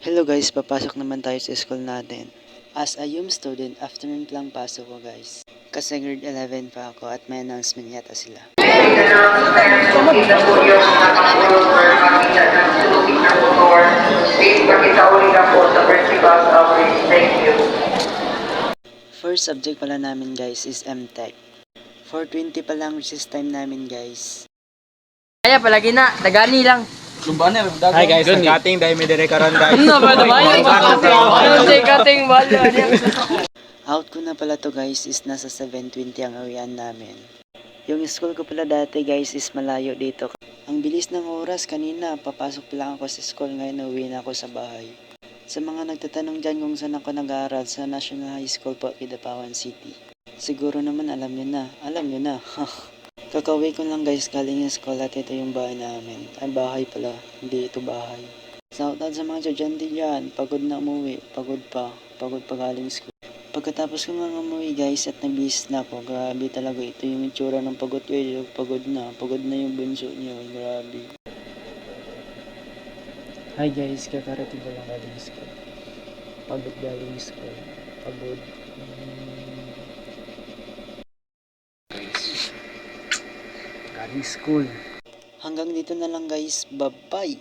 Hello guys, papasok naman tayo sa school natin. As a UM student, afternoon lang pasok ko guys. Kasi grade 11 pa ako at may announcement yata sila. First subject pala namin guys is MTech. 4:20 pa lang recess time namin guys. Kaya palagi na, dagani lang. Hi guys, nag-cutting dahil may dire karon guys. Ano ba naman yung cutting bala niya? Out ko na pala to guys is nasa 7:20 ang awian namin. Yung school ko pala dati guys is malayo dito. Ang bilis ng oras kanina, papasok pa lang ako sa school, ngayon uwi na ako sa bahay. Sa mga nagtatanong dyan kung saan ako nag-aaral, sa National High School po, Kidapawan City. Siguro naman alam nyo na. Kakauwi ko lang guys galing yung school at ito yung bahay namin. Ay bahay pala, hindi ito bahay. Shoutout sa mga estudyante dyan, pagod na umuwi, pagod pa galing school. Pagkatapos ko nga umuwi guys at nabihis na ako, grabe talaga ito yung itsura ng pagod ko, pagod na yung bunso niyo, grabe. Hi guys, kakarating ko lang galing school. Pagod galing school, pagod. Galing school. Hanggang dito na lang guys, bye bye!